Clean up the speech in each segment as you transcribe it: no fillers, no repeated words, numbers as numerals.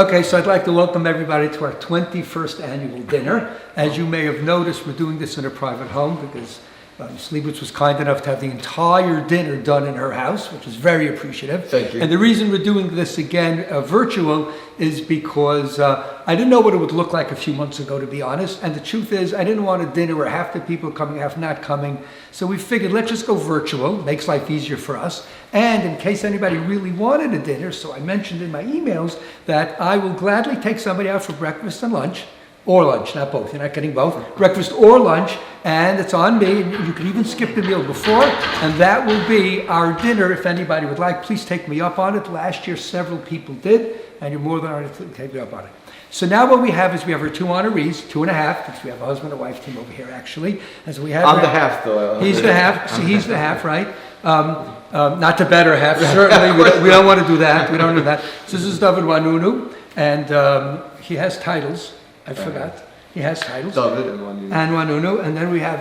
Okay, so I'd like to welcome everybody to our 21st annual dinner. As you may have noticed, we're doing this in a private home because Ms. Lebowitz was kind enough to have the entire dinner done in her house, which is very appreciative. Thank you. And the reason we're doing this again virtual is because I didn't know what it would look like a few months ago, to be honest. And the truth is, I didn't want a dinner where half the people coming, half not coming. So we figured, let's just go virtual. Makes life easier for us. And in case anybody really wanted a dinner, so I mentioned in my emails that I will gladly take somebody out for breakfast and lunch. Or lunch, not both. You're not getting both. Breakfast or lunch, and it's on me. You can even skip the meal before, and that will be our dinner. If anybody would like, please take me up on it. Last year, several people did, and you're more than honored to take me up on it. So now what we have is we have our two honorees, 2.5, because we have a husband and wife team over here, actually. And so we have. I'm the half, though. He's the half. See, he's the half, right? Not the better half, certainly. We don't want to do that. We don't do that. So this is David Wanounou, and he has titles. I forgot. He has titles. David and Wanounou. And Wanounou. And then we have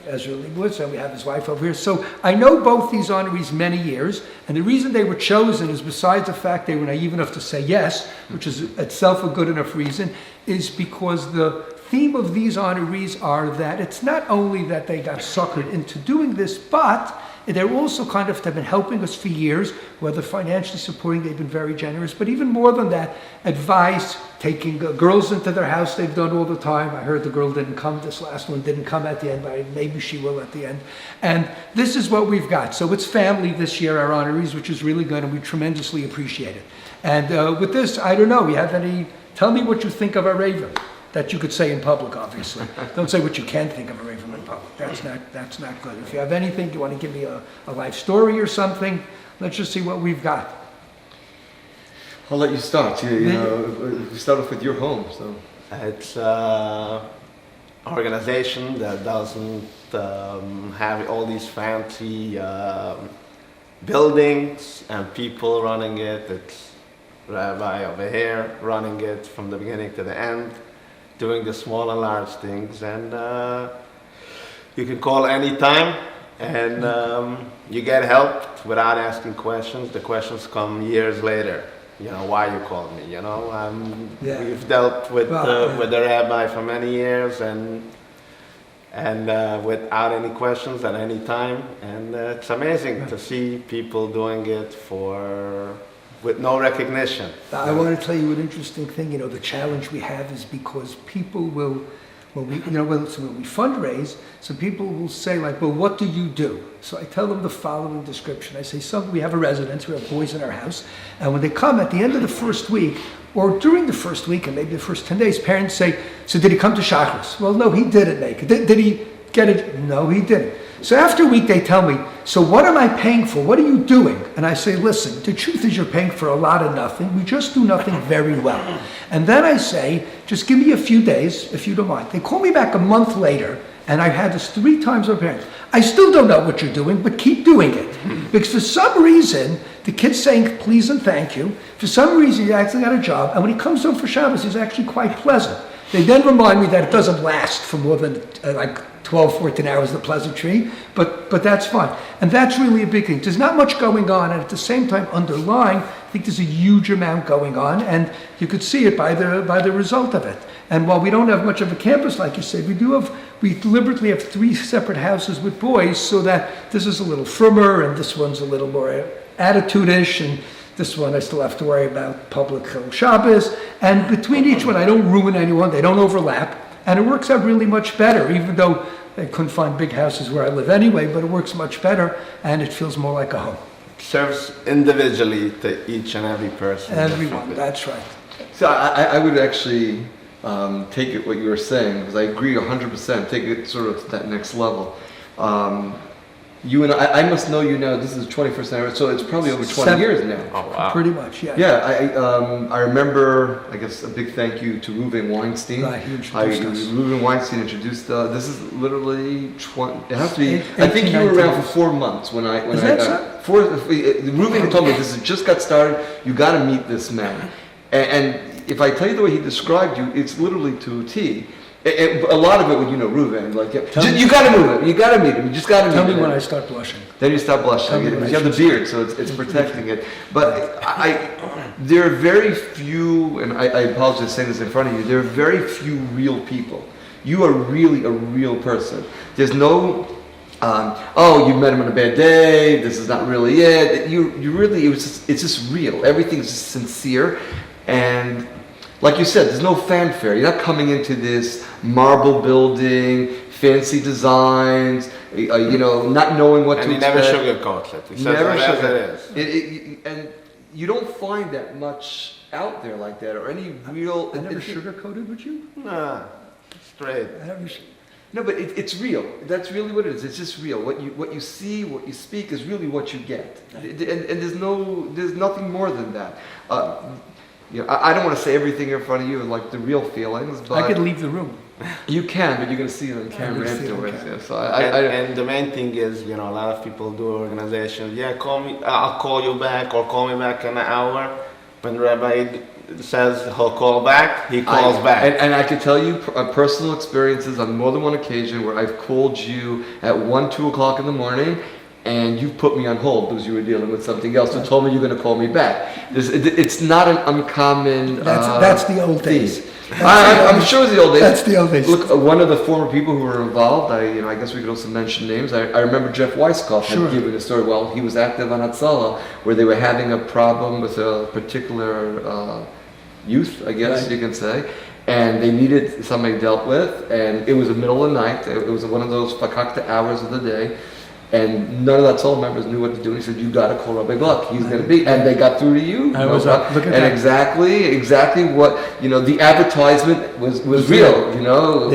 Ezra Lebowitz, and we have his wife over here. So I know both these honorees many years, and the reason they were chosen is, besides the fact they were naive enough to say yes, which is itself a good enough reason, is because the theme of these honorees are that it's not only that they got suckered into doing this, but they're also they've been helping us for years, whether financially supporting, they've been very generous, but even more than that, advice, taking girls into their house, they've done all the time. I heard the girl didn't come, this last one didn't come at the end, but maybe she will at the end. And this is what we've got. So it's family this year, our honorees, which is really good, and we tremendously appreciate it. And with this, I don't know, tell me what you think of Areivim. That you could say in public, obviously. Don't say what you can think of Areivim in public. That's not good. If you have anything, you want to give me a life story or something, let's just see what we've got. I'll let you start. You start off with your home. So it's an organization that doesn't have all these fancy buildings and people running it. It's Rabbi over here running it from the beginning to the end, doing the small and large things, and you can call anytime, and you get help without asking questions. The questions come years later. Why you called me? We've dealt with the rabbi for many years, and without any questions at any time, and it's amazing to see people doing it with no recognition. I want to tell you an interesting thing. The challenge we have is because people will, when we fundraise, some people will say, like, well, what do you do? So I tell them the following description. I say, we have a residence, we have boys in our house, and when they come at the end of the first week, or during the first week, and maybe the first 10 days, parents say, so did he come to Shachris? Well, no, he didn't make it. Did he get it? No, he didn't. So after a week, they tell me, so what am I paying for? What are you doing? And I say, listen, the truth is you're paying for a lot of nothing. We just do nothing very well. And then I say, just give me a few days, if you don't mind. They call me back a month later, and I've had this 3 times with parents. I still don't know what you're doing, but keep doing it. Because for some reason, the kid's saying please and thank you. For some reason, he actually got a job. And when he comes home for Shabbos, he's actually quite pleasant. They then remind me that it doesn't last for more than 12, 14 hours, the pleasantry, but that's fine. And that's really a big thing. There's not much going on, and at the same time, underlying, I think there's a huge amount going on, and you could see it by the result of it. And while we don't have much of a campus, like you said, we deliberately have 3 separate houses with boys, so that this is a little firmer, and this one's a little more attitude-ish, and this one I still have to worry about public Shabbos. And between each one, I don't ruin anyone, they don't overlap. And it works out really much better, even though I couldn't find big houses where I live anyway, but it works much better, and it feels more like a home. It serves individually to each and every person. Everyone, that's right. So I would actually take it what you were saying, because I agree 100%, take it sort of to that next level. You and I must know you now. This is the 21st century, so it's probably over 20 years now. Oh wow! Pretty much, yeah. Yeah, I remember. I guess a big thank you to Ruben Weinstein. Right, he introduced us. Ruben Weinstein introduced. This is literally 20. It has to be. I think you were around for 4 months when I got. Ruben told me this has just got started. You got to meet this man, and if I tell you the way he described you, it's literally to a T. A lot of it when you know Reuven, like you got to move it. You got to meet him. You just got to meet him. Tell me when I start blushing. Then you stop blushing. You have the beard, so it's protecting it. But there are very few, and I apologize saying this in front of you. There are very few real people. You are really a real person. There's no, you met him on a bad day. This is not really it. You really, it's just real. Everything's just sincere, and like you said, there's no fanfare. You're not coming into this marble building, fancy designs, not knowing what to expect. And he never sugarcoats it. He says Never it as it is. And you don't find that much out there like that, or any real. I never sugarcoated with you? Nah, straight. No, but it's real. That's really what it is. It's just real. What you see, what you speak is really what you get. And there's nothing more than that. I don't want to say everything in front of you, like the real feelings, but I could leave the room. You can, but you're going to see it on camera afterwards. Yeah, so and the main thing is, a lot of people do organizations. Yeah, call me. I'll call you back, or call me back in an hour. When Rabbi says he'll call back, he calls back. And I can tell you personal experiences on more than one occasion where I've called you at 1, 2 o'clock in the morning, and you put me on hold because you were dealing with something else and told me you're going to call me back. It's not an uncommon That's the old days. I'm sure it's the old days. That's the old days. Look, one of the former people who were involved, I guess we could also mention names. I remember Jeff Weisskopf had given a story while he was active on Hatzalah, where they were having a problem with a particular youth, I guess you can say, and they needed somebody dealt with, and it was the middle of the night. It was one of those fakakta hours of the day. And none of that soul members knew what to do. And he said, "You got to call Rabbi Gluck. He's going to be." And they got through to you. Look at that. Exactly what the advertisement was real.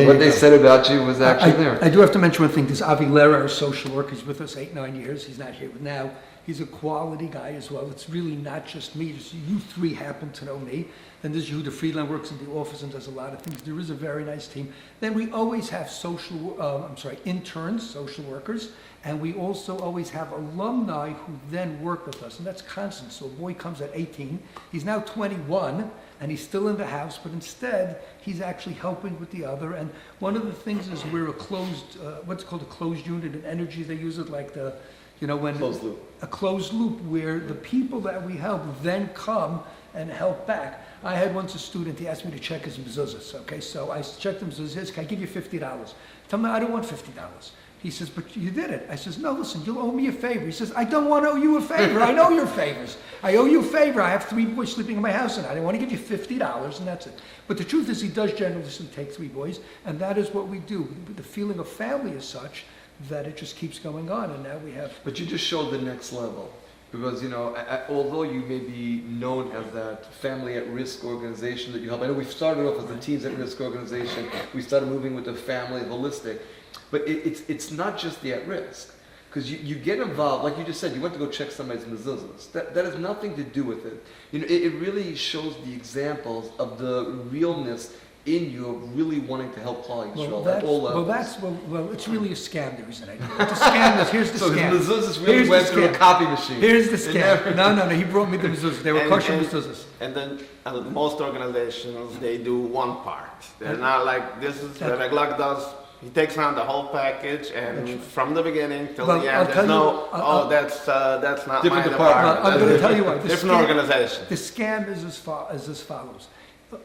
What they said about you was actually there. I do have to mention one thing. This Avi Lera, our social worker, he's with us 8-9 years. He's not here now. He's a quality guy as well. It's really not just me. You three happen to know me. Then there's Yehuda Friedland, works in the office and does a lot of things. There is a very nice team. Then we always have interns, social workers. And we also always have alumni who then work with us, and that's constant. So a boy comes at 18, he's now 21, and he's still in the house, but instead, he's actually helping with the other. And one of the things is we're a closed, what's called a closed unit in energy. They use it like closed loop. A closed loop where the people that we help then come and help back. I had once a student, he asked me to check his mezuzahs, okay? So I checked the mezuzahs, can I give you $50? Tell me, I don't want $50. He says, but you did it. I says, no, listen, you'll owe me a favor. He says, I don't want to owe you a favor. I know your favors. I owe you a favor. I have 3 boys sleeping in my house, and I want to give you $50, and that's it. But the truth is, he does generously take 3 boys, and that is what we do. The feeling of family is such that it just keeps going on, and now we have... But you just showed the next level. Because, although you may be known as that family at risk organization that you help, I know we started off as the Teens at Risk organization. We started moving with the family holistic. But it's not just the at-risk, because you get involved, like you just said, you went to go check somebody's mezuzahs. That has nothing to do with it. It really shows the examples of the realness in you of really wanting to help Klal Yisrael at all levels. Well, it's really a scam, the reason I do it. It's a scam. Here's the scam. So his mezuzahs really went through a copy machine. Here's the scam. No, he brought me the mezuzahs. They were kosher mezuzahs. And then most organizations, they do one part. They're not like, this is what Rabbi Gluck does. He takes on the whole package, and from the beginning till the end, there's that's not my department. I'm going to tell you why. Different organization. The scam is as follows.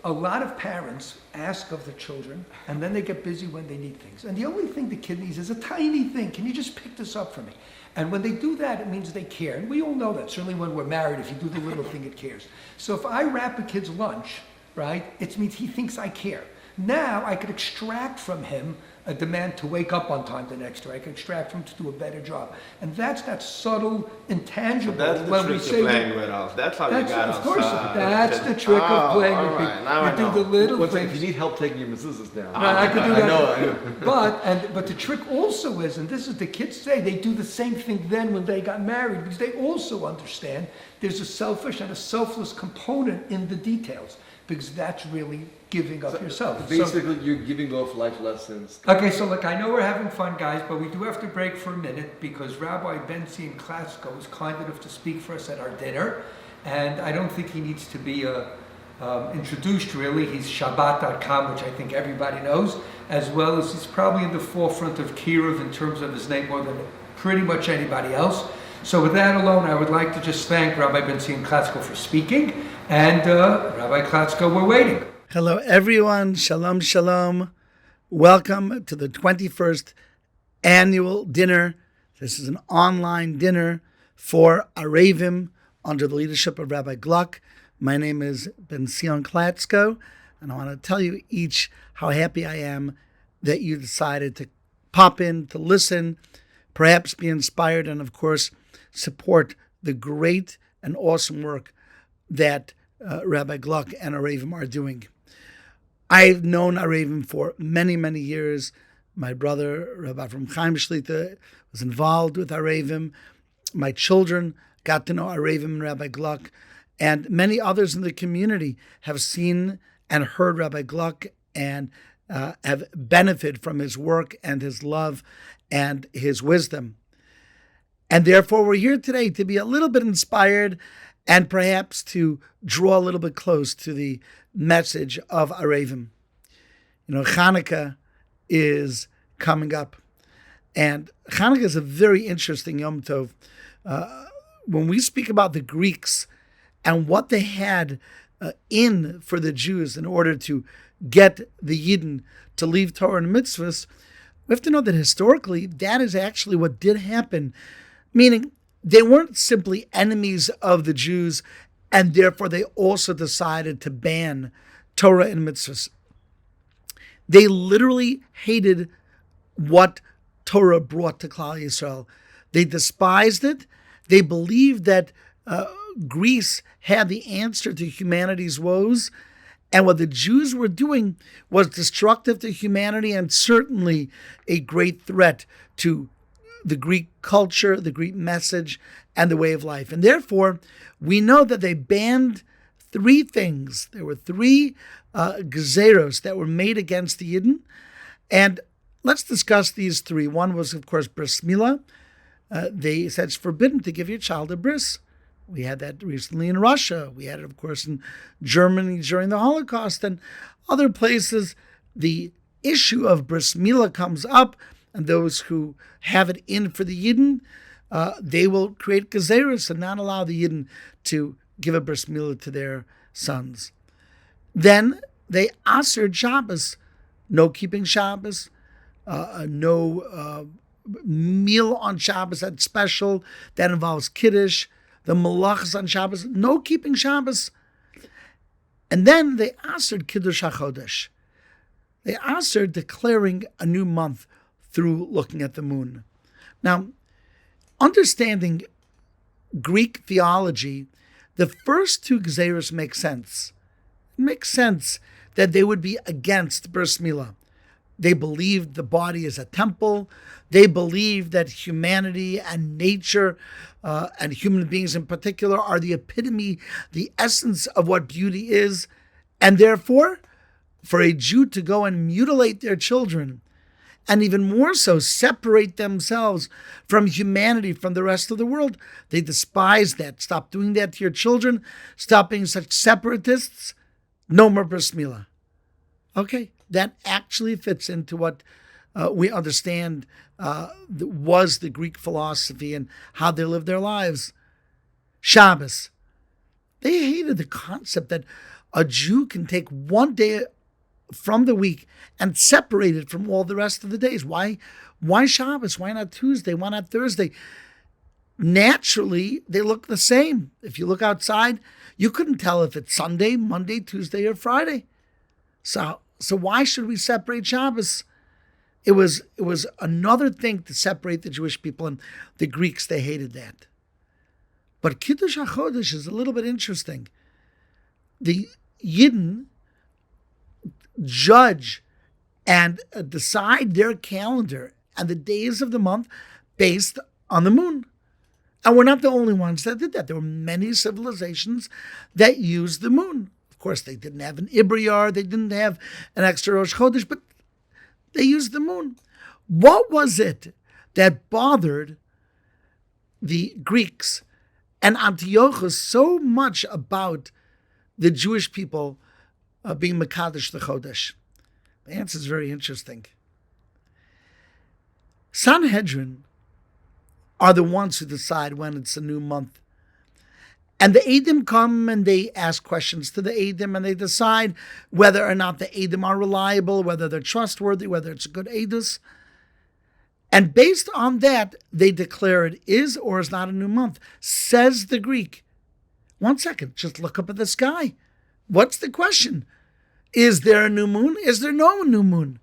A lot of parents ask of the children, and then they get busy when they need things. And the only thing the kid needs is a tiny thing. Can you just pick this up for me? And when they do that, it means they care. And we all know that. Certainly when we're married, if you do the little thing, it cares. So if I wrap a kid's lunch, right, it means he thinks I care. Now I could extract from him a demand to wake up on time the next day. I can extract from him to do a better job. And that's that subtle, intangible. So that's the trick of playing with us. That's how you got us. Of course, that's the trick of playing with people. Now you do the little things. If you need help taking your mezuzahs down. I could do that. I know. But the trick also is, and this is the kids say, they do the same thing then when they got married, because they also understand there's a selfish and a selfless component in the details, because that's really giving up yourself. Basically, you're giving off life lessons. Okay, so look, I know we're having fun, guys, but we do have to break for a minute because Rabbi Benzion Klatzko was kind enough to speak for us at our dinner, and I don't think he needs to be introduced, really. He's Shabbat.com, which I think everybody knows. as well as he's probably in the forefront of Kiruv in terms of his name more than pretty much anybody else. So with that alone, I would like to just thank Rabbi Benzion Klatzko for speaking, and Rabbi Klatsko, we're waiting. Hello everyone, shalom, shalom. Welcome to the 21st annual dinner. This is an online dinner for Areivim under the leadership of Rabbi Gluck. My name is Benzion Klatzko, and I want to tell you each how happy I am that you decided to pop in, to listen, perhaps be inspired, and of course, support the great and awesome work that Rabbi Gluck and Areivim are doing. I've known Areivim for many, many years. My brother, Rabbi from Chaim Shlita, was involved with Areivim. My children got to know Areivim and Rabbi Gluck, and many others in the community have seen and heard Rabbi Gluck and have benefited from his work and his love and his wisdom. And therefore, we're here today to be a little bit inspired and perhaps to draw a little bit close to the message of Areivim. You know, Hanukkah is coming up, and Hanukkah is a very interesting Yom Tov. When we speak about the Greeks and what they had in for the Jews in order to get the Yidden to leave Torah and mitzvahs, we have to know that historically that is actually what did happen, meaning they weren't simply enemies of the Jews, and therefore they also decided to ban Torah and mitzvahs. They literally hated what Torah brought to Klal Yisrael. They despised it. They believed that Greece had the answer to humanity's woes, and what the Jews were doing was destructive to humanity and certainly a great threat to the Greek culture, the Greek message, and the way of life. And therefore, we know that they banned three things. There were three gezeros that were made against the Yidden. And let's discuss these three. One was, of course, bris milah. They said it's forbidden to give your child a bris. We had that recently in Russia. We had it, of course, in Germany during the Holocaust and other places. The issue of bris milah comes up, and those who have it in for the Yidden, they will create gezeros and not allow the Yidden to give a bris milah to their sons. Then they asered Shabbos, no keeping Shabbos, no meal on Shabbos that's special, that involves Kiddush, the malachas on Shabbos, no keeping Shabbos. And then they asered Kiddush HaChodesh. They asered declaring a new month through looking at the moon. Now, understanding Greek theology, the first two gezeros make sense. It makes sense that they would be against bris milah. They believed the body is a temple. They believed that humanity and nature and human beings in particular are the epitome, the essence of what beauty is. And therefore, for a Jew to go and mutilate their children, and even more so, separate themselves from humanity, from the rest of the world, they despise that. Stop doing that to your children. Stop being such separatists. No more bris milah. Okay, that actually fits into what we understand was the Greek philosophy and how they lived their lives. Shabbos. They hated the concept that a Jew can take one day from the week and separate it from all the rest of the days. Why Shabbos? Why not Tuesday? Why not Thursday? Naturally, they look the same. If you look outside, you couldn't tell if it's Sunday, Monday, Tuesday, or Friday. So why should we separate Shabbos? It was another thing to separate the Jewish people, and the Greeks, they hated that. But Kiddush HaChodesh is a little bit interesting. The Yidden judge and decide their calendar and the days of the month based on the moon. And we're not the only ones that did that. There were many civilizations that used the moon. Of course, they didn't have an Ibriyar, they didn't have an extra Rosh Chodesh, but they used the moon. What was it that bothered the Greeks and Antiochus so much about the Jewish people being Mekadesh the Chodesh? The answer is very interesting. Sanhedrin are the ones who decide when it's a new month. And the Eidim come and they ask questions to the Eidim and they decide whether or not the Eidim are reliable, whether they're trustworthy, whether it's a good Eidus. And based on that, they declare it is or is not a new month. Says the Greek. 1 second, just look up at the sky. What's the question? Is there a new moon? Is there no new moon?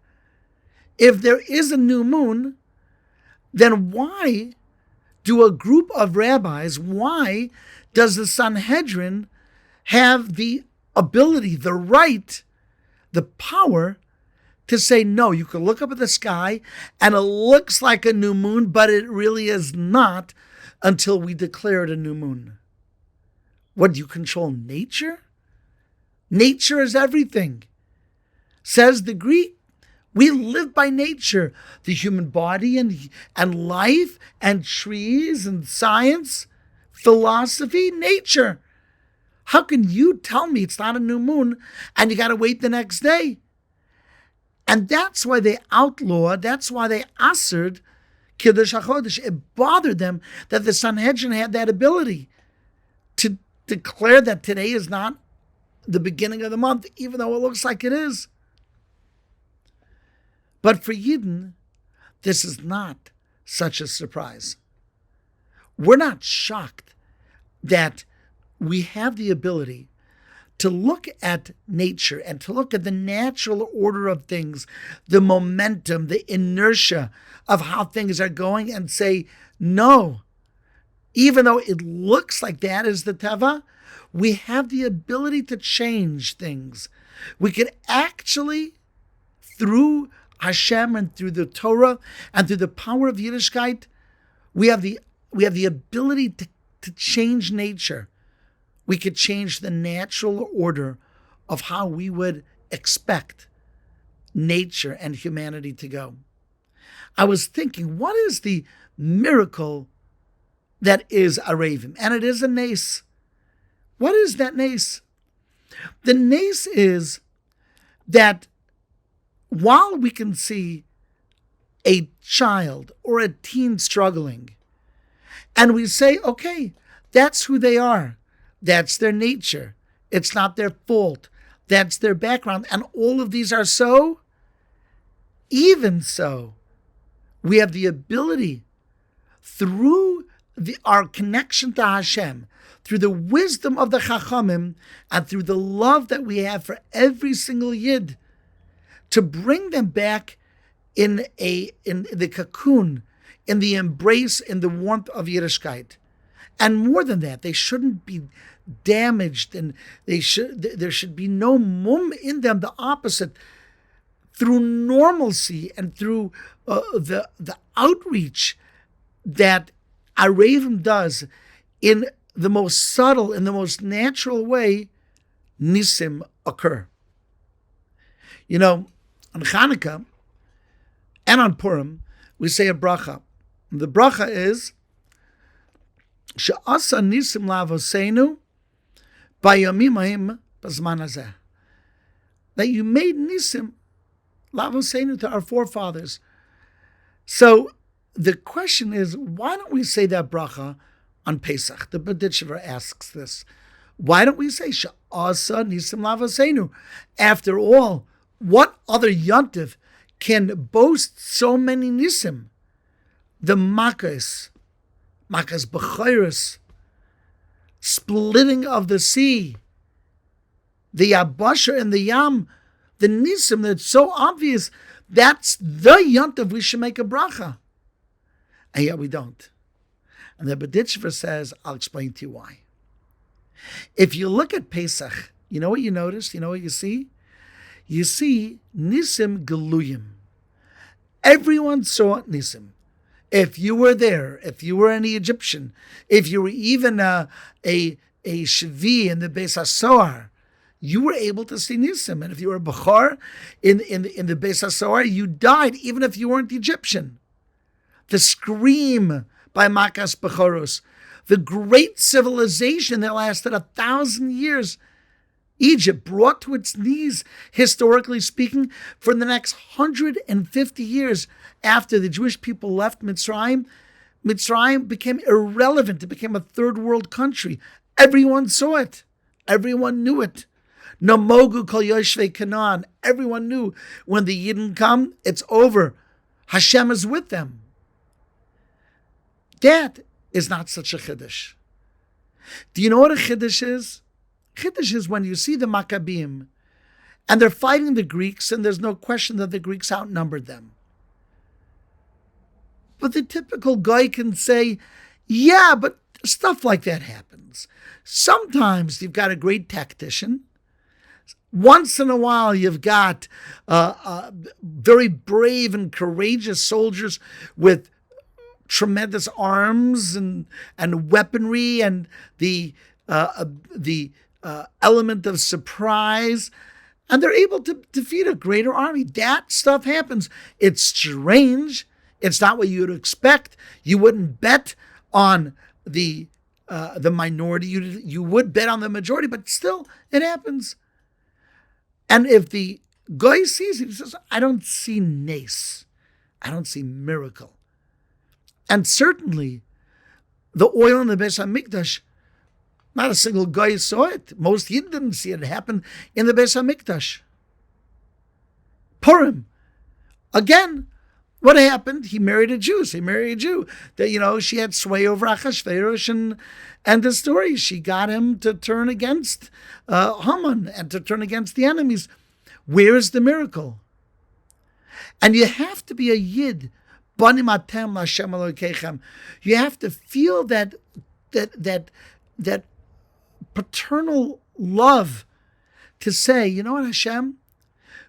If there is a new moon, then why do a group of rabbis, why does the Sanhedrin have the ability, the right, the power to say, no, you can look up at the sky and it looks like a new moon, but it really is not until we declare it a new moon? What, do you control nature? Nature is everything. Says the Greek, we live by nature. The human body and life and trees and science, philosophy, nature. How can you tell me it's not a new moon and you got to wait the next day? And that's why they outlawed, that's why they assered Kiddush HaChodesh. It bothered them that the Sanhedrin had that ability to declare that today is not the beginning of the month, even though it looks like it is. But for Yidden, this is not such a surprise. We're not shocked that we have the ability to look at nature and to look at the natural order of things, the momentum, the inertia of how things are going, and say, no, even though it looks like that is the teva, we have the ability to change things. We could actually, through Hashem and through the Torah and through the power of Yiddishkeit, we have the ability to change nature. We could change the natural order of how we would expect nature and humanity to go. I was thinking, what is the miracle that is Areivim? And it is a nace. What is that nace? The nace is that while we can see a child or a teen struggling, and we say, okay, that's who they are. That's their nature. It's not their fault. That's their background. And all of these are so. Even so, we have the ability through our connection to Hashem, through the wisdom of the Chachamim, and through the love that we have for every single Yid, to bring them back in the cocoon, in the embrace, in the warmth of Yiddishkeit. And more than that, they shouldn't be damaged, and there should be no mum in them. The opposite, through normalcy and through the outreach that Areivim does in the most subtle, in the most natural way, nisim occur. You know, on Chanukah and on Purim, we say a bracha. The bracha is She'asa nisim la'avoseinu b'yomim ha'im b'zman hazeh. That you made nisim la'avoseinu, to our forefathers. So the question is, why don't we say that bracha on Pesach? The B'ditchever asks this. Why don't we say She'asa nisim la'avoseinu? After all, what other yontif can boast so many nisim? The makas b'chayris, splitting of the sea, the yabasha and the yam, the nisim that's so obvious, that's the yontif we should make a bracha. And yet we don't. And the B'ditchever says, I'll explain to you why. If you look at Pesach, you know what you notice? You know what you see? You see nisim geluyim. Everyone saw nisim. If you were there, if you were any Egyptian, if you were even a Shvi in the Beis HaSohar, you were able to see nisim. And if you were a Bechor in the Beis HaSohar, you died even if you weren't Egyptian. The scream by Makas Bechoros, the great civilization that lasted 1,000 years, Egypt brought to its knees, historically speaking, for the next 150 years after the Jewish people left Mitzrayim. Mitzrayim became irrelevant. It became a third world country. Everyone saw it. Everyone knew it. Namogu kol yoshvei Canaan. Everyone knew when the Yidden come, it's over. Hashem is with them. That is not such a chiddush. Do you know what a chiddush is? Chiddush is when you see the Maccabeim and they're fighting the Greeks, and there's no question that the Greeks outnumbered them. But the typical guy can say, yeah, but stuff like that happens. Sometimes you've got a great tactician. Once in a while, you've got very brave and courageous soldiers with tremendous arms and weaponry and the element of surprise, and they're able to defeat a greater army. That stuff happens. It's strange. It's not what you would expect. You wouldn't bet on the minority. You would bet on the majority, but still, it happens. And if the guy sees it, he says, I don't see nace. I don't see miracle. And certainly, the oil in the Beis HaMikdash, not a single guy saw it. Most Yidden didn't see it. It happened in the Beis HaMikdash. Purim. Again, what happened? He married a Jew. So he married a Jew. That, she had sway over Achashverosh, and the story. She got him to turn against Haman and to turn against the enemies. Where is the miracle? And you have to be a Yid. Banim atem l'Hashem Elokeichem. You have to feel that paternal love to say, you know what, Hashem?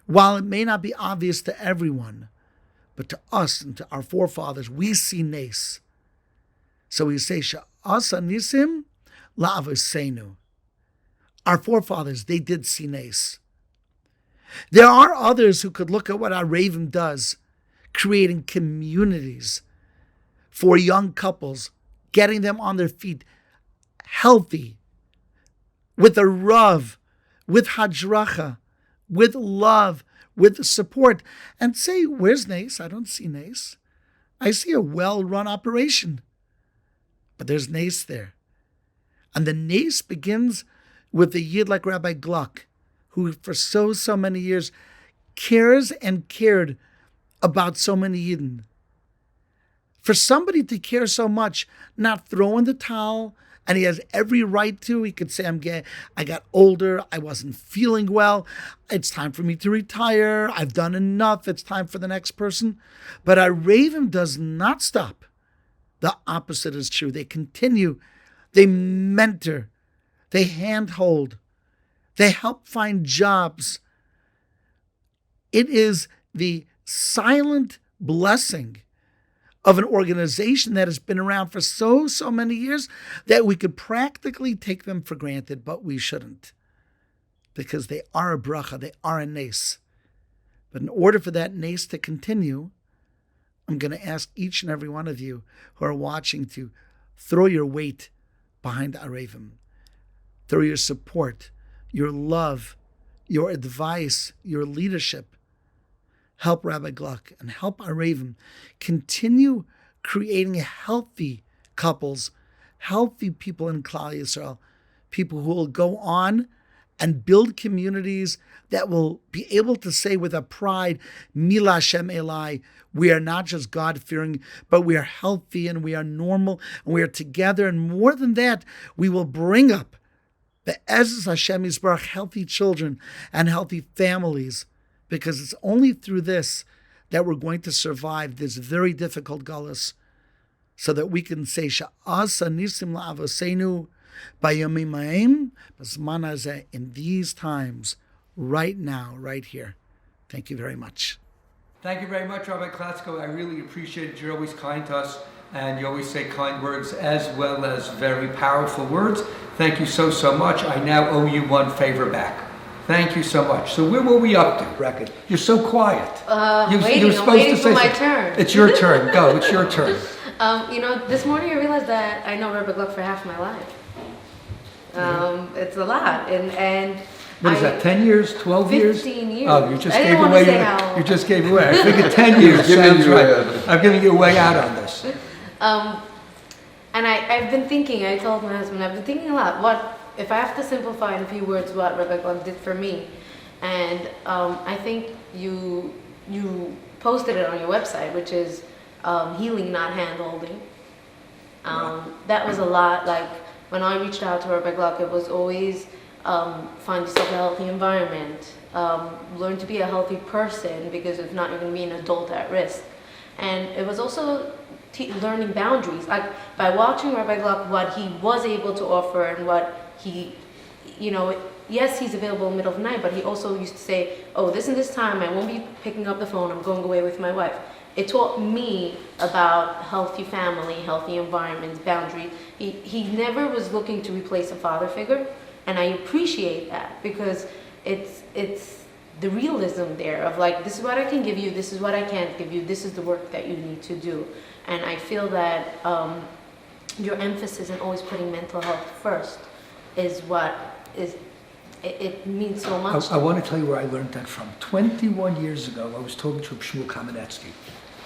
While it may not be obvious to everyone, but to us and to our forefathers, we see nace. So we say, Sha'asa nisim la'avoseinu. Our forefathers, they did see nace. There are others who could look at what Areivim does, creating communities for young couples, getting them on their feet, healthy, with a rav, with hadracha, with love, with support, and say, where's nace? I don't see nace. I see a well-run operation. But there's nace there. And the nace begins with a Yid like Rabbi Gluck, who for so many years cares and cared about so many Yidden. For somebody to care so much, not throw in the towel, and he has every right to. He could say, I got older, I wasn't feeling well, it's time for me to retire, I've done enough, it's time for the next person. But Areivim does not stop. The opposite is true. They continue, they mentor, they handhold, they help find jobs. It is the silent blessing of an organization that has been around for so many years that we could practically take them for granted, but we shouldn't. Because they are a bracha, they are a nace. But in order for that nace to continue, I'm going to ask each and every one of you who are watching to throw your weight behind Areivim. Throw your support, your love, your advice, your leadership. Help Rabbi Gluck and help Areivim continue creating healthy couples, healthy people in Klal Yisrael, people who will go on and build communities that will be able to say with a pride, Mila Hashem Elai, we are not just God-fearing, but we are healthy and we are normal and we are together. And more than that, we will bring up the Ezra Hashem Yisbarach, healthy children and healthy families, because it's only through this that we're going to survive this very difficult galus, so that we can say, Sha'asa nisim la'avoseinu b'yomim ha'em b'zman hazeh, in these times, right now, right here. Thank you very much. Thank you very much, Rabbi Klatsko. I really appreciate it. You're always kind to us, and you always say kind words as well as very powerful words. Thank you so much. I now owe you one favor back. Thank you so much. So where were we up to, Reckon? You're so quiet. I'm waiting for my turn. It's your turn. Go. It's your turn. This morning I realized that I know Rabbi Gluck for half my life. It's a lot, and What is that, 10 years, 12 years? 15 years. Oh, you just I gave didn't wanna away. say how. You just gave away. I figured 10 years Giving sounds you right. a- I'm giving you a way out on this. And I've been thinking, I told my husband, I've been thinking a lot, what, if I have to simplify in a few words what Rabbi Klatsko did for me, and I think you posted it on your website, which is healing, not hand-holding. That was a lot, like, when I reached out to Rabbi Klatsko, it was always find yourself a healthy environment, learn to be a healthy person, because if not, you're going to be an adult at risk. And it was also learning boundaries. Like, by watching Rabbi Klatsko, what he was able to offer and what he, yes, he's available in the middle of the night, but he also used to say, oh, this and this time, I won't be picking up the phone, I'm going away with my wife. It taught me about healthy family, healthy environments, boundaries. He never was looking to replace a father figure, and I appreciate that, because it's the realism there of like, this is what I can give you, this is what I can't give you, this is the work that you need to do. And I feel that your emphasis in always putting mental health first is what is, it means so much. I want to tell you where I learned that from. 21 years ago, I was talking to Shmuel Kamenetsky.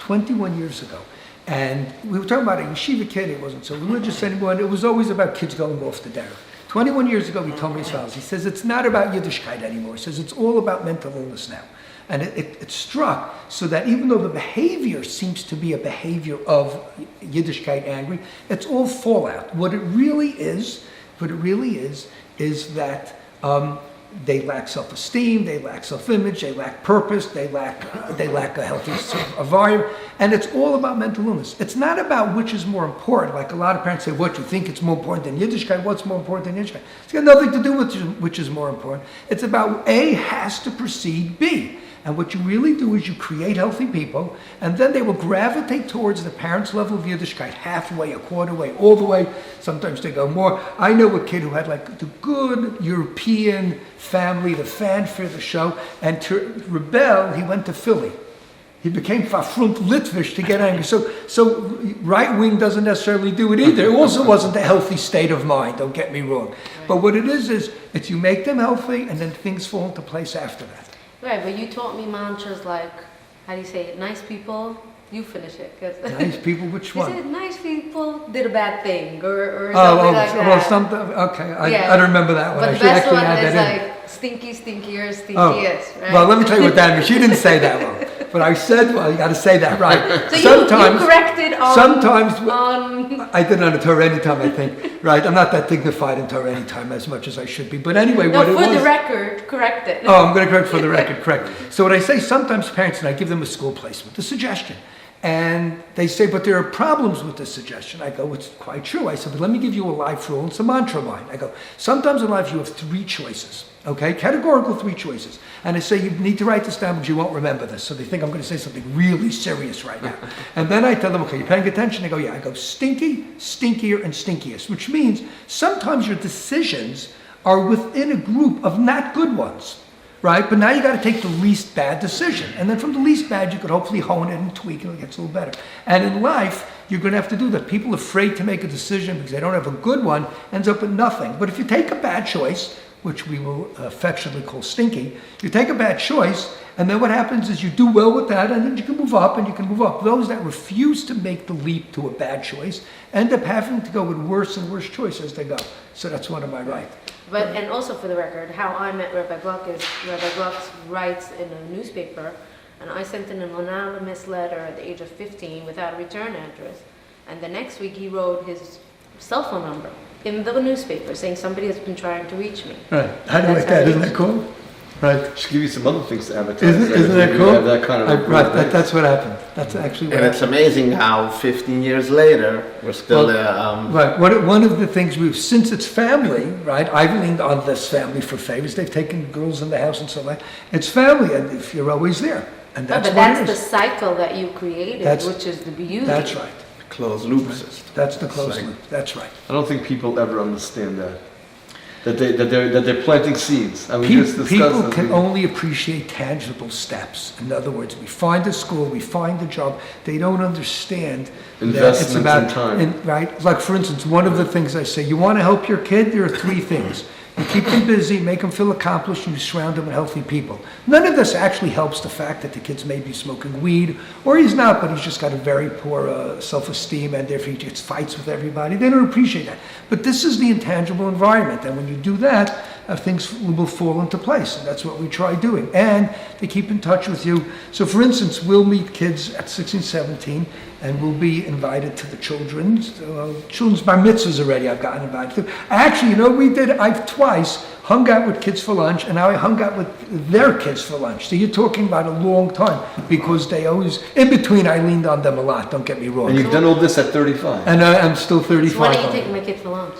21 years ago. And we were talking about a yeshiva kid. It wasn't so religious anymore. It was always about kids going off the derech. 21 years ago, he told me as follows. He says, it's not about Yiddishkeit anymore. He says, it's all about mental illness now. And it struck so that even though the behavior seems to be a behavior of Yiddishkeit angry, it's all fallout. What it really is that they lack self-esteem, they lack self-image, they lack purpose, they lack a healthy environment, and it's all about mental illness. It's not about which is more important. Like a lot of parents say, what, you think it's more important than Yiddishkeit? What's more important than Yiddishkeit? It's got nothing to do with which is more important. It's about A has to precede B. And what you really do is you create healthy people, and then they will gravitate towards the parents' level of Yiddishkeit, halfway, a quarter way, all the way. Sometimes they go more. I know a kid who had like the good European family, the fanfare, the show, and to rebel, he went to Philly. He became Verfront Litvish to get angry. So right wing doesn't necessarily do it either. It also wasn't a healthy state of mind, don't get me wrong. Right. But what it is it's you make them healthy, and then things fall into place after that. Right, but you taught me mantras like, how do you say it? Nice people, you finish it. Nice people, which one? You said nice people did a bad thing, or something like that. Well, something, okay, I don't remember that one. But the best one is like, stinky, stinkier, stinkiest, right? Well, let me tell you what that means. She didn't say that one. But I said, well, you got to say that right. So you corrected on... Sometimes, I did it on a Torah anytime, I think. Right, I'm not that dignified in Torah anytime as much as I should be. But anyway, what it was... for the record, correct it. Oh, I'm going to correct for the record, correct. So what I say, sometimes parents, and I give them a school placement, a suggestion. And they say, but there are problems with this suggestion. I go, it's quite true. I said, but let me give you a life rule. It's a mantra of mine. I go, sometimes in life you have three choices, okay? Categorical three choices. And I say, you need to write this down, but you won't remember this. So they think I'm going to say something really serious right now. And then I tell them, okay, you're paying attention? They go, yeah. I go, stinky, stinkier, and stinkiest, which means sometimes your decisions are within a group of not good ones. Right? But now you got to take the least bad decision. And then from the least bad, you could hopefully hone it and tweak it and it gets a little better. And in life, you're going to have to do that. People afraid to make a decision because they don't have a good one, ends up with nothing. But if you take a bad choice, which we will affectionately call stinky, you take a bad choice, and then what happens is you do well with that, and then you can move up and you can move up. Those that refuse to make the leap to a bad choice end up having to go with worse and worse choices as they go. So that's one of my right. But, and also for the record, how I met Rabbi Klatsko is Rabbi Klatsko writes in a newspaper, and I sent in an anonymous letter at the age of 15 without a return address. And the next week he wrote his cell phone number in the newspaper saying somebody has been trying to reach me. Right. How do you like that? Isn't that cool? Right. Should give you some other things to advertise. Isn't that cool? Have that kind of right. That's what happened. That's actually what happened. And it's amazing how 15 years later we're still right. One of the things since it's family, right? I've leaned on this family for favors. They've taken girls in the house and so on. It's family, and if you're always there, and that's but that's the cycle that you created, which is the beauty. That's right. Closed loop system. That's the closed loop. That's right. I don't think people ever understand that. That they're planting seeds. I mean, people can only appreciate tangible steps. In other words, we find a school, we find a job. They don't understand that it's about in time. Right? Like for instance, one of the things I say, you want to help your kid. There are three things. You keep them busy, make them feel accomplished, and you surround them with healthy people. None of this actually helps the fact that the kids may be smoking weed, or he's not, but he's just got a very poor self-esteem, and therefore he gets fights with everybody. They don't appreciate that. But this is the intangible environment, and when you do that, things will fall into place, and that's what we try doing. And they keep in touch with you. So for instance, we'll meet kids at 16, 17, and we'll be invited to the children's bar mitzvahs already. I've gotten invited to. Actually, I've twice hung out with kids for lunch, and now I hung out with their kids for lunch. So you're talking about a long time, because they always, in between, I leaned on them a lot, don't get me wrong. And you've done all this at 35. And I'm still 35. So why do you take my kid for lunch?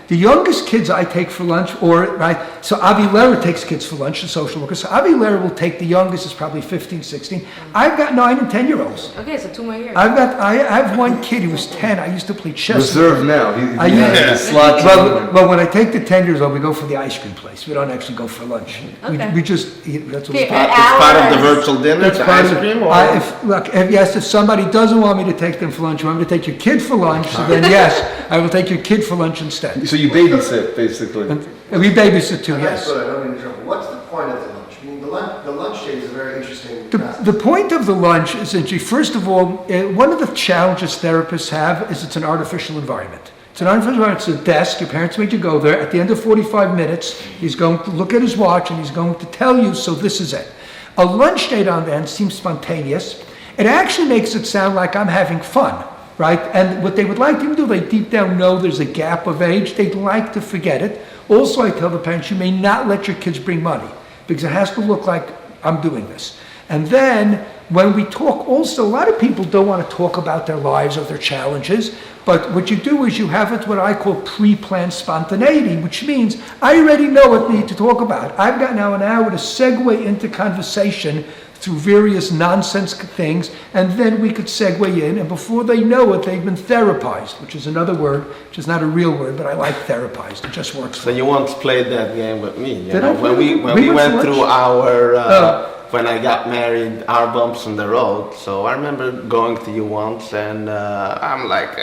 The youngest kids I take for lunch, so Avi Lehrer takes kids for lunch, the social worker. So Avi Lehrer will take the youngest, is probably 15, 16. I've got 9 and 10-year-olds. Okay, so 2 more years. I have one kid who was 10. I used to play chess. Reserve now. He has the slots. Well, when I take the 10-years-old, we go for the ice cream place. We don't actually go for lunch. Okay. We just eat. That's what Okay, it's called. It's part of the virtual dinner, That's the part ice of cream, or? if somebody doesn't want me to take them for lunch, you want me to take your kid for lunch, so then yes, I will take your kid for lunch instead. So you babysit, basically. And we babysit too, yes. But I don't mean to interrupt. What's the point of the lunch? I mean, the lunch date is a very interesting The point of the lunch is that, first of all, one of the challenges therapists have is it's an artificial environment. It's an artificial environment. It's a desk. Your parents made you go there. At the end of 45 minutes, he's going to look at his watch and he's going to tell you, so this is it. A lunch date on the end seems spontaneous. It actually makes it sound like I'm having fun, right? And what they would like to do, they deep down know there's a gap of age. They'd like to forget it. Also, I tell the parents, you may not let your kids bring money, because it has to look like I'm doing this. And then when we talk, also, a lot of people don't want to talk about their lives or their challenges, but what you do is you have it, what I call pre-planned spontaneity, which means I already know what we need to talk about. I've got now an hour to segue into conversation through various nonsense things, and then we could segue in, and before they know it, they've been therapized, which is another word, which is not a real word, but I like therapized. It just works. So you once played that game with me. Did I? When we went through our, when I got married, our bumps on the road. So I remember going to you once, and I'm like,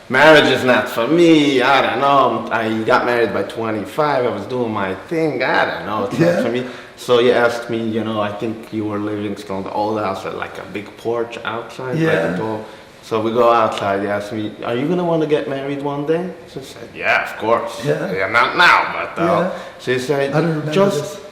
marriage is not for me. I don't know. I got married by 25. I was doing my thing. I don't know. It's not for me. So you asked me, I think you were living still in the old house with like a big porch outside. Yeah. By the door. So we go outside. You asked me, are you going to want to get married one day? So I said, yeah, of course. Yeah. Not now, but she said, I don't remember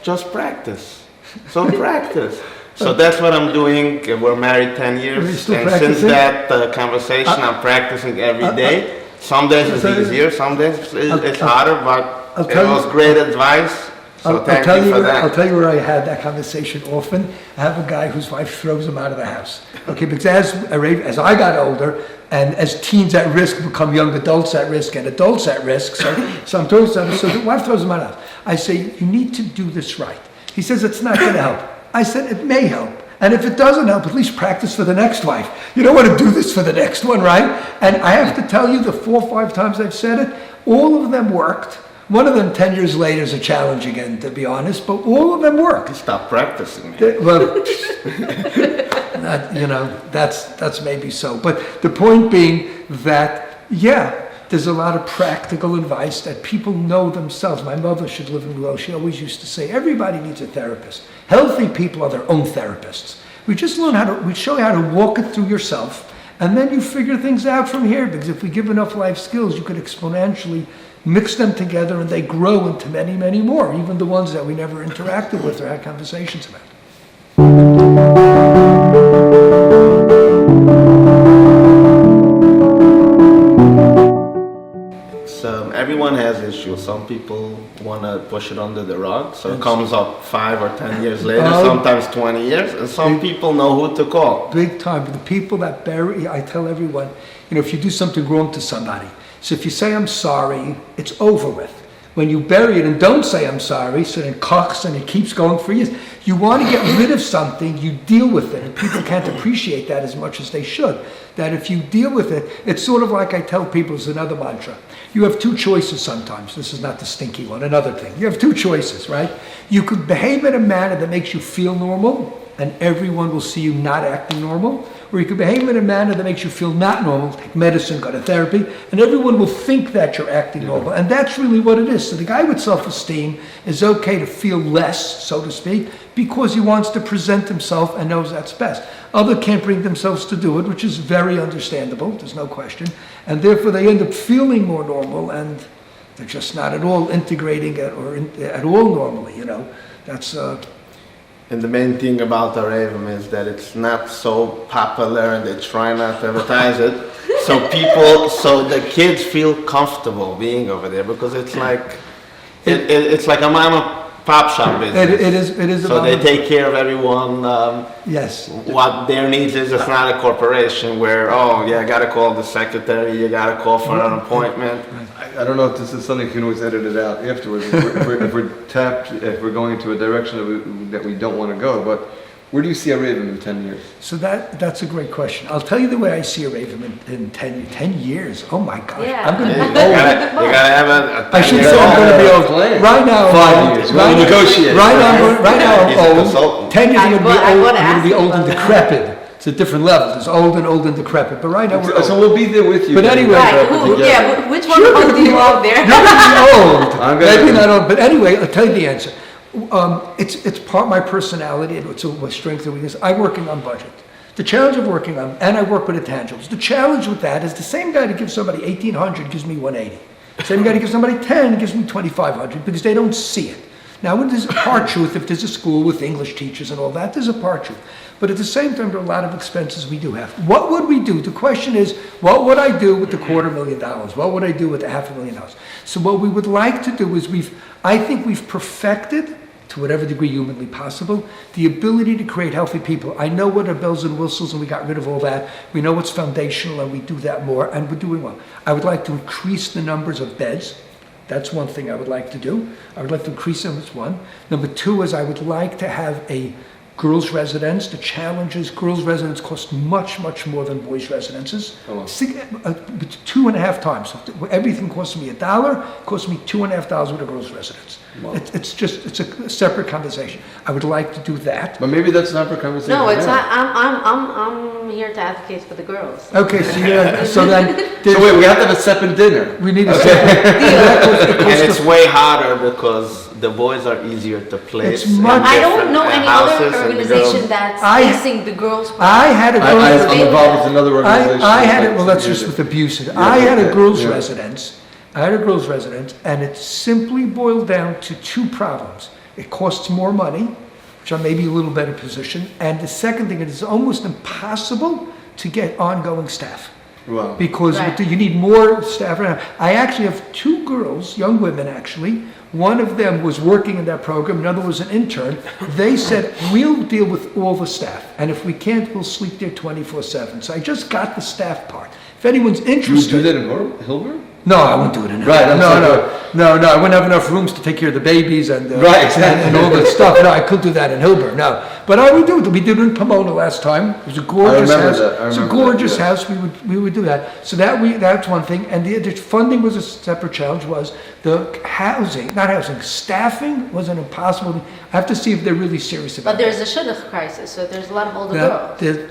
just practice. So practice. So that's what I'm doing. We're married 10 years. And since that conversation, I'm practicing every day. Some days it's easier, some days it's harder, but it was great advice. So thank you for that. I'll tell you where I had that conversation often. I have a guy whose wife throws him out of the house. Okay, because as I got older, and as teens at risk become young adults at risk and adults at risk, so I'm talking to him, so the wife throws him out of the house. I say, you need to do this right. He says, it's not going to help. I said, it may help. And if it doesn't help, at least practice for the next wife. You don't want to do this for the next one, right? And I have to tell you, the 4 or 5 times I've said it, all of them worked. One of them 10 years later is a challenge again, to be honest, but all of them worked. Stop practicing. Well, that's maybe so. But the point being that, there's a lot of practical advice that people know themselves. My mother should live in Ruchy. She always used to say, everybody needs a therapist. Healthy people are their own therapists. We just we show you how to walk it through yourself, and then you figure things out from here, because if we give enough life skills, you could exponentially mix them together and they grow into many, many more, even the ones that we never interacted with or had conversations about. So everyone has issues. Some people want to push it under the rug, so it comes up 5 or 10 years later, sometimes 20 years, and some people know who to call. Big time. The people that bury, I tell everyone, if you do something wrong to somebody, so if you say, I'm sorry, it's over with. When you bury it and don't say, I'm sorry, so it cocks and it keeps going for years. You want to get rid of something, you deal with it. And people can't appreciate that as much as they should. That if you deal with it, it's sort of like I tell people, it's another mantra. You have 2 choices sometimes. This is not the stinky one, another thing. You have 2 choices, right? You could behave in a manner that makes you feel normal, and everyone will see you not acting normal. or you can behave in a manner that makes you feel not normal, take medicine, go to therapy, and everyone will think that you're acting normal. And that's really what it is. So the guy with self-esteem is okay to feel less, so to speak, because he wants to present himself and knows that's best. Others can't bring themselves to do it, which is very understandable, there's no question. And therefore they end up feeling more normal, and they're just not at all integrating it at all normally, you know. That's... And the main thing about Areivim is that it's not so popular and they try not to advertise it. So the kids feel comfortable being over there because it's like, it's like a mama pop shop business. It is. So they take care of everyone. Yes. What their needs is, it's not a corporation where, I gotta call the secretary, you gotta call for an appointment. I don't know if this is something you can always edit it out afterwards. If we're going into a direction that we don't want to go, but where do you see Areivim in 10 years? So that's a great question. I'll tell you the way I see Areivim in 10 years. Oh my gosh. Yeah. I'm going to be You old. gotta have a I should say I'm going to be old. Plan. Right now, 5 years. Right, We'll negotiate. Right now, He's a I'm old. consultant. 10 years, I'm going to be I old. wanna I'm going to be ask old you and about that. decrepit. It's a different level. There's old and decrepit. But right now, we're So old. we'll be there with you. But anyway- Right, which one You're of gonna do you be out there? You're going to be old. I'm gonna- Maybe not old. But anyway, I'll tell you the answer. It's part of my personality. It's a strength and weakness. I'm working on budget. The challenge of working on, and I work with intangibles. The challenge with that is the same guy that gives somebody 1,800 gives me 180. The same guy that gives somebody 10 gives me 2,500 because they don't see it. Now, when there's a part truth, if there's a school with English teachers and all that, there's a part truth. But at the same time, there are a lot of expenses we do have. What would we do? The question is, what would I do with the $250,000? What would I do with the $500,000? So what we would like to do is I think we've perfected, to whatever degree humanly possible, the ability to create healthy people. I know what are bells and whistles, and we got rid of all that. We know what's foundational, and we do that more, and we're doing well. I would like to increase the numbers of beds. That's one thing I would like to do. I would like to increase them, that's one. Number two is I would like to have a girls' residence. The challenge is girls' residence cost much, much more than boys' residences. 2.5 times. So everything costs me $1, it costs me $2.5 with a girls' residence. Wow. It's a separate conversation. I would like to do that. But maybe that's not for conversation. No, it's now. not. I'm here to advocate for the girls. Okay, so then So wait, we have to have a separate dinner. we need a separate. And it's way harder because the boys are easier to place. It's in much- I don't different know any houses other and the organization girls- that's I- facing the girls. I had a girls' I'm involved with another organization. I had it, well, that's Yeah. just with abuse. I had a okay, girls' yeah. residence. I had a girls' residence, and it simply boiled down to two problems. It costs more money, which I'm maybe a little better position, and the second thing, it is almost impossible to get ongoing staff. Wow. Because Right. you need more staff around. I actually have two girls, young women actually. One of them was working in that program, another was an intern. They said, we'll deal with all the staff, and if we can't, we'll sleep there 24/7. So I just got the staff part. If anyone's You would interested. do that in Hilbert? No, I won't do it in Right, I'm No, saying- no, I wouldn't have enough rooms to take care of the babies and Right, exactly. and all that stuff. No, I couldn't do that in Hilbert. No, but I would do it. We did it in Pomona last time. It was a gorgeous remember house. that. I It's a remember that, gorgeous yeah. house. We would do that. So that's one thing. And the funding was a separate challenge. Was the staffing was an impossible. I have to see if they're really serious about. But there's a shidduch crisis, so there's a lot of older that. girls.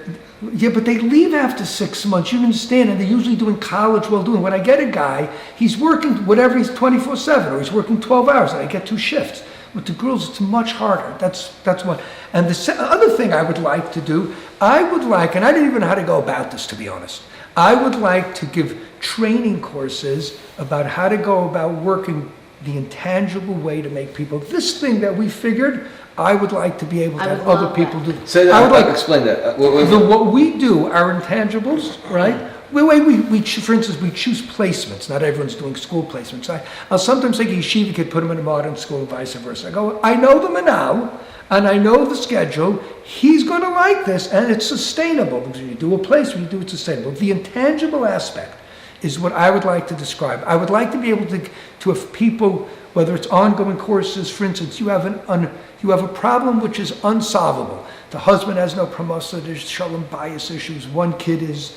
Yeah, but they leave after 6 months. You understand, and they're usually doing college while doing. When I get a guy, he's working whatever he's 24/7, or he's working 12 hours, and I get 2 shifts. With the girls, it's much harder. That's one. And the other thing I would like to do, and I didn't even know how to go about this, to be honest. I would like to give training courses about how to go about working the intangible way to make people. This thing that we figured, I would like to be able to I have would other love people that. do. Say that. I would like Explain that. what we do, our intangibles, right? For instance, we choose placements. Not everyone's doing school placements. I'll sometimes think a yeshiva could put them in a modern school and vice versa. I go, I know them now, and I know the schedule. He's going to like this, and it's sustainable. Because when you do a placement, you do it sustainable. The intangible aspect is what I would like to describe. I would like to be able to have people, whether it's ongoing courses, for instance, you have a problem which is unsolvable. The husband has no promotion, there's shalom bias issues. One kid is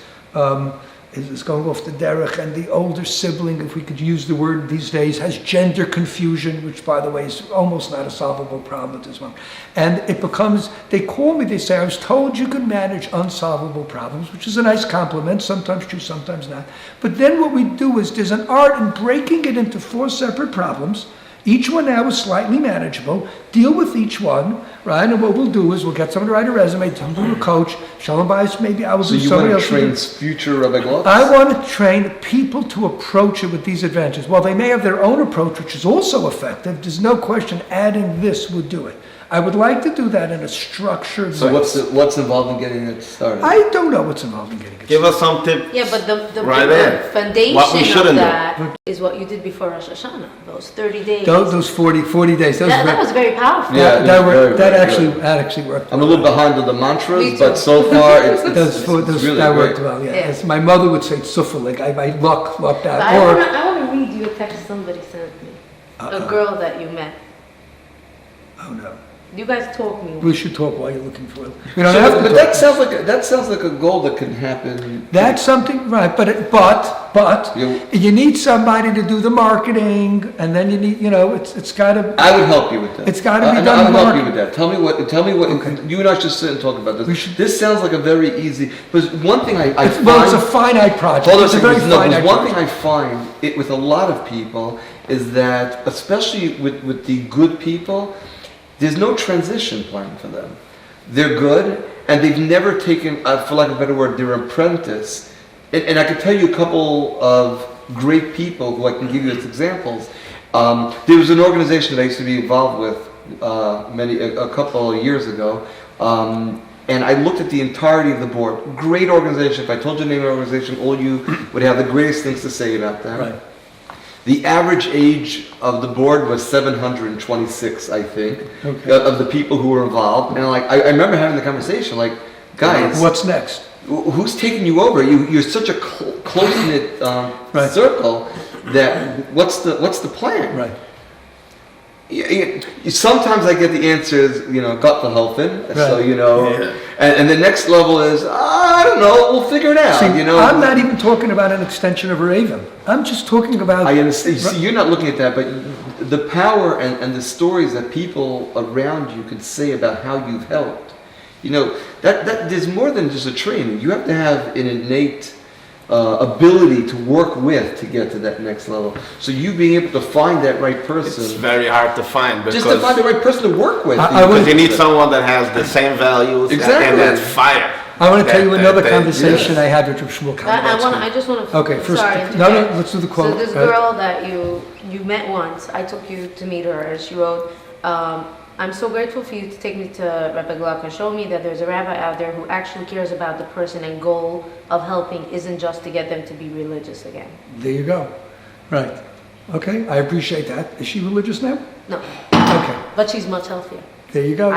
is going off the derech, and the older sibling, if we could use the word these days, has gender confusion, which, by the way, is almost not a solvable problem at this moment. And it becomes, they call me, they say, I was told you could manage unsolvable problems, which is a nice compliment, sometimes true, sometimes not. But then what we do is there's an art in breaking it into 4 separate problems. Each one now is slightly manageable. Deal with each one, right? And what we'll do is we'll get someone to write a resume, tell them to a coach, show them by maybe I will So do you somebody want else. to train future Rabbi Klatsko? I want to train people to approach it with these advantages. While they may have their own approach, which is also effective, there's no question adding this would do it. I would like to do that in a structured So way. what's involved in getting it started? I don't know what's involved in getting it. Give us some tips. Yeah, but the Right there. foundation What we of shouldn't do. that is what you did before Rosh Hashanah, those 30 days. Those 40 days. that was very powerful. Yeah. That very actually worked. I'm a little behind on the Me mantras, too. but so far it's really that great. worked well. Yeah. Yeah. As my mother would say, "Suffering." I lucked But out. I Or want to read you a text somebody sent me. A girl that you met. oh no, You guys talk me. we should talk while you're looking for it. We don't So, have to but talk. that sounds like a goal that can happen. That's something, right? But you need somebody to do the marketing, and then you need, it's got to. I would help you with that. It's gotta be I done would help you market. with that. Tell me what. Okay. You and I should sit and talk about this. We should- This sounds like a very easy. Because one thing I find. Well, it's a finite project. Hold on a It's a second. very No, finite because one thing project. I find it with a lot of people is that, especially with the good people, there's no transition plan for them. They're good, and they've never taken, for lack of a better word, their apprentice. And I can tell you a couple of great people who I can give you as examples. There was an organization that I used to be involved with a couple of years ago. And I looked at the entirety of the board. Great organization. If I told you the name of the organization, all you would have the greatest things to say about them. Right. The average age of the board was 726, I think, Okay. of the people who were involved. And I remember having the conversation, like, guys, What's next? who's taking you over? You're such a close-knit Right. circle that what's the plan? Right. Sometimes I get the answers, gut the helping. So Right. and the next level is I don't know. We'll figure it out. See, I'm not even talking about an extension of Areivim. I'm just talking about. I understand. See, you're not looking at that, but the power and the stories that people around you could say about how you've helped. That there's more than just a training. You have to have an innate ability to work with to get to that next level. So you being able to find that right person, It's very hard to find because just to find the right person to work with. I would- because you need someone that has the same values Exactly. and that's fire. I want to tell you another That- conversation I had with Shmuel I just want to. Okay, first. Sorry, No, interject. let's do the quote. So this Right. girl that you met once, I took you to meet her, and she wrote, "I'm so grateful for you to take me to Rabbi Klatsko and show me that there's a rabbi out there who actually cares about the person and goal of helping isn't just to get them to be religious again." There you go. Right. Okay, I appreciate that. Is she religious now? No, Okay, but she's much healthier. there you go.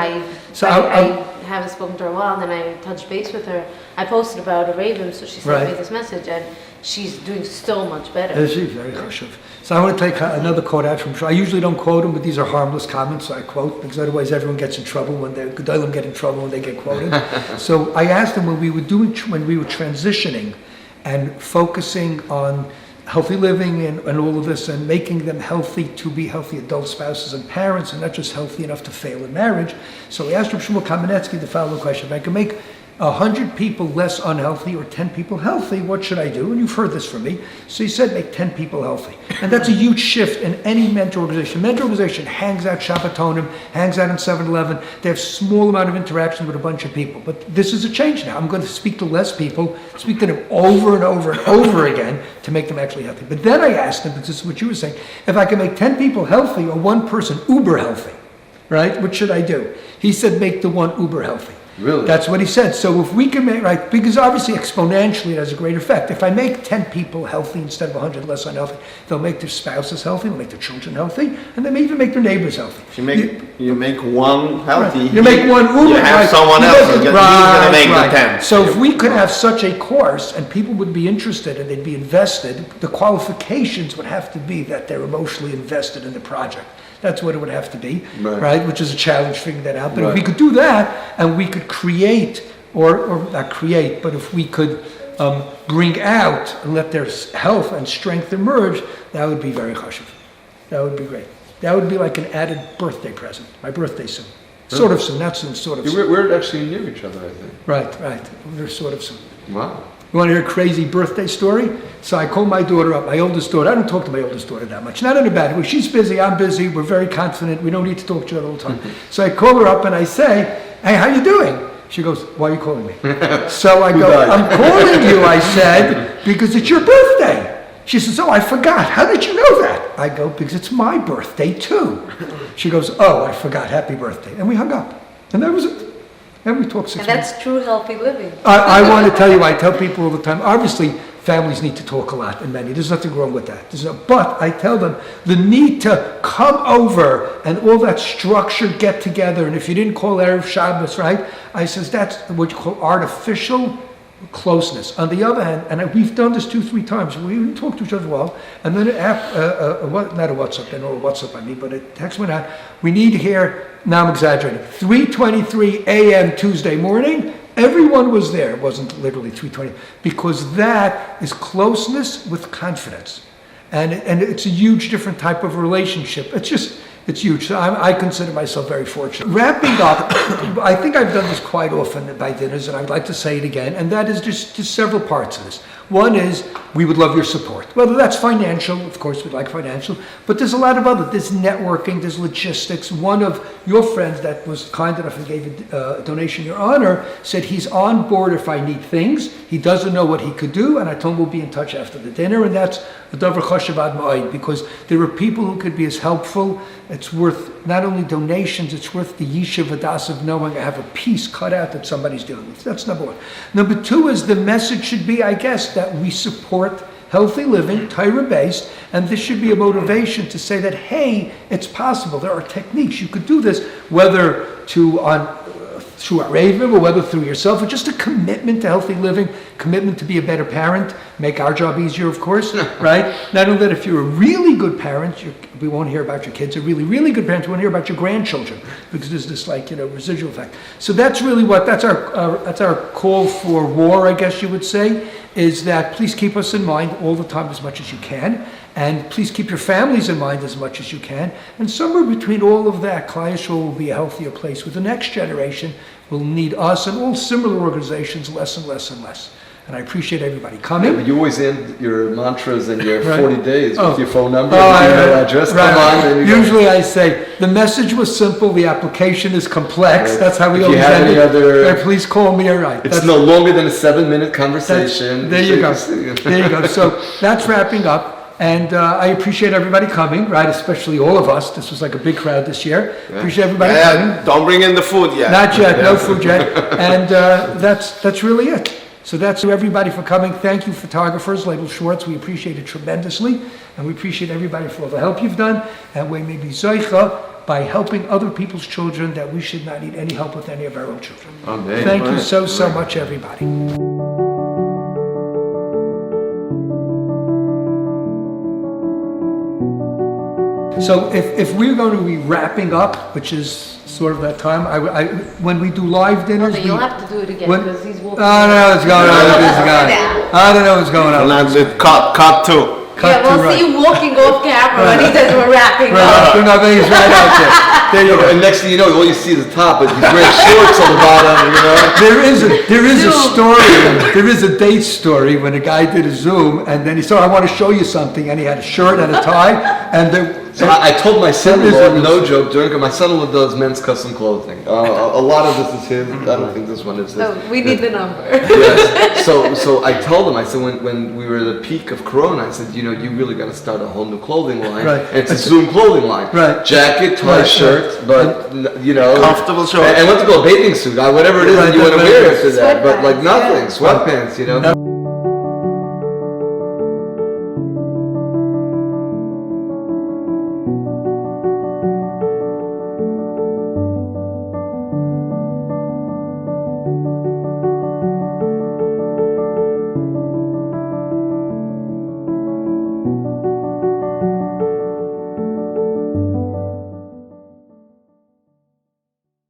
So I haven't spoken to her in a while, and then I touched base with her. I posted about Areivim, so she sent me Right. this message, and she's doing so much better. She's very chashuv. So I want to take another quote out from. I usually don't quote them, but these are harmless comments, so I quote because otherwise everyone gets in trouble when they Gedolim get in trouble when they get quoted. So I asked them when we were transitioning and focusing on healthy living and all of this and making them healthy to be healthy adult spouses and parents and not just healthy enough to fail in marriage. So we asked Rabbi Shmuel Kamenetsky the following question: if I can make 100 people less unhealthy or 10 people healthy, what should I do? And you've heard this from me. So he said make 10 people healthy. And that's a huge shift in any mentor organization. Mentor organization hangs out Shabbatonim, hangs out in 7-Eleven. They have small amount of interaction with a bunch of people. But this is a change now. I'm going to speak to less people, speak to them over and over and over again to make them actually healthy. But then I asked him, because this is what you were saying, if I can make 10 people healthy or one person uber healthy, right? What should I do? He said make the one uber healthy. Really? That's what he said. So if we can make, right, because obviously exponentially it has a great effect. If I make 10 people healthy instead of 100 less unhealthy, they'll make their spouses healthy, they'll make their children healthy, and they may even make their neighbors healthy. If you make one healthy, You make one uber. you have right, someone you else make- who's going to make right. the 10. So if we could have such a course and people would be interested and they'd be invested, the qualifications would have to be that they're emotionally invested in the project. That's what it would have to be, right? Which is a challenge figuring that out. But if we could do that and we could create, or not create, but if we could bring out and let their health and strength emerge, that would be very chashuv. That would be great. That would be like an added birthday present. My birthday soon. Sort of soon, not soon, sort of soon. We're actually near each other, I think. Right. We're sort of soon. Wow. You want to hear a crazy birthday story? So I called my daughter up, my oldest daughter. I don't talk to my oldest daughter that much. Not in a bad way. She's busy, I'm busy. We're very confident. We don't need to talk to each other all the time. So I call her up and I say, hey, how you doing? She goes, why are you calling me? So I go, I'm calling you, I said, because it's your birthday. She says, oh, I forgot. How did you know that? I go, because it's my birthday too. She goes, oh, I forgot. Happy birthday. And we hung up. And that was it. And we talked 6 And minutes. that's true healthy living. I want to tell you, I tell people all the time, obviously families need to talk a lot, and many. There's nothing wrong with that. But I tell them the need to come over and all that structured get together. And if you didn't call Erev Shabbos, right? I says that's what you call artificial closeness. On the other hand, and we've done this 2-3 times, we didn't talk to each other well, and then not a WhatsApp, I know a WhatsApp I mean, but a text went out. We need here, now I'm exaggerating, 3:23 a.m. Tuesday morning, everyone was there. It wasn't literally 3:20, because that is closeness with confidence. And it's a huge different type of relationship. It's huge. So I consider myself very fortunate. Wrapping up, I think I've done this quite often by dinners, and I'd like to say it again, and that is just several parts of this. One is, we would love your support. Whether that's financial, of course we'd like financial, but there's a lot of other, there's networking, there's logistics. One of your friends that was kind enough and gave a donation in your honor said he's on board if I need things. He doesn't know what he could do, and I told him we'll be in touch after the dinner, and that's a davar chashuv ad ma'od, because there are people who could be as helpful. It's worth not only donations, it's worth the yishuv adas of knowing I have a piece cut out that somebody's dealing with. That's number one. Number two is the message should be, I guess, that we support healthy living, Torah-based, and this should be a motivation to say that, hey, it's possible. There are techniques. You could do this, whether through Areivim or whether through yourself, or just a commitment to healthy living, commitment to be a better parent, make our job easier, of course, right? Not only that, if you're a really good parent, we won't hear about your kids, a really, really good parent, we won't hear about your grandchildren, because there's this residual effect. So that's really that's our call for war, I guess you would say, is that please keep us in mind all the time as much as you can, and please keep your families in mind as much as you can, and somewhere between all of that, Klal Yisrael will be a healthier place, with the next generation will need us and all similar organizations less and less and less. And I appreciate everybody coming. Yeah, but you always end your mantras and your Right. 40 days with your phone number Oh, and your email address. right. Come on. And Usually I say, the message was simple, the application is complex. Right. That's how we If you always have end any it. other- Right, please call me, all right. It's no longer than a 7-minute conversation. There you go. There you go. So that's wrapping up. And I appreciate everybody coming, right? Especially all of us. This was like a big crowd this year. Appreciate everybody coming. Don't bring in the food yet. Not yet, no food yet. And that's really it. So that's everybody for coming. Thank you, photographers, Label Schwartz. We appreciate it tremendously. And we appreciate everybody for all the help you've done. And we may be zoicha by helping other people's children, that we should not need any help with any of our own children. Amen. Thank you so much, everybody. So if we're going to be wrapping up, which is sort of that time, when we do live dinners, Okay, you'll have to do it again, when- because he's walking. I don't know what's going on with this guy. I don't know what's going on. Cut two. Cut Yeah, to we'll right. see you walking off camera when he says we're wrapping up. Right, no, he's right out there. There you go. And next thing you know, all you see is the top, but he's wearing shorts on the bottom, you know? There is a Zoom. story, there is a date story when a guy did a Zoom, and then he said, I want to show you something, and he had a shirt and a tie, and So I told my son-in-law, There is a- no joke, my son-in-law does men's custom clothing. A lot of this is his. I don't think this one is his. Oh, we need the number. Yes. So I told him, I said, when we were at the peak of Corona, I said, you really got to start a whole new clothing line. Right. And it's a Zoom clothing line. Right. Jacket, tie, Right, shirt, but Comfortable shorts. And went to go a bathing suit, whatever it is Right, that you want to right, wear right. after that. But like Sweatpants, nothing, yeah. sweatpants,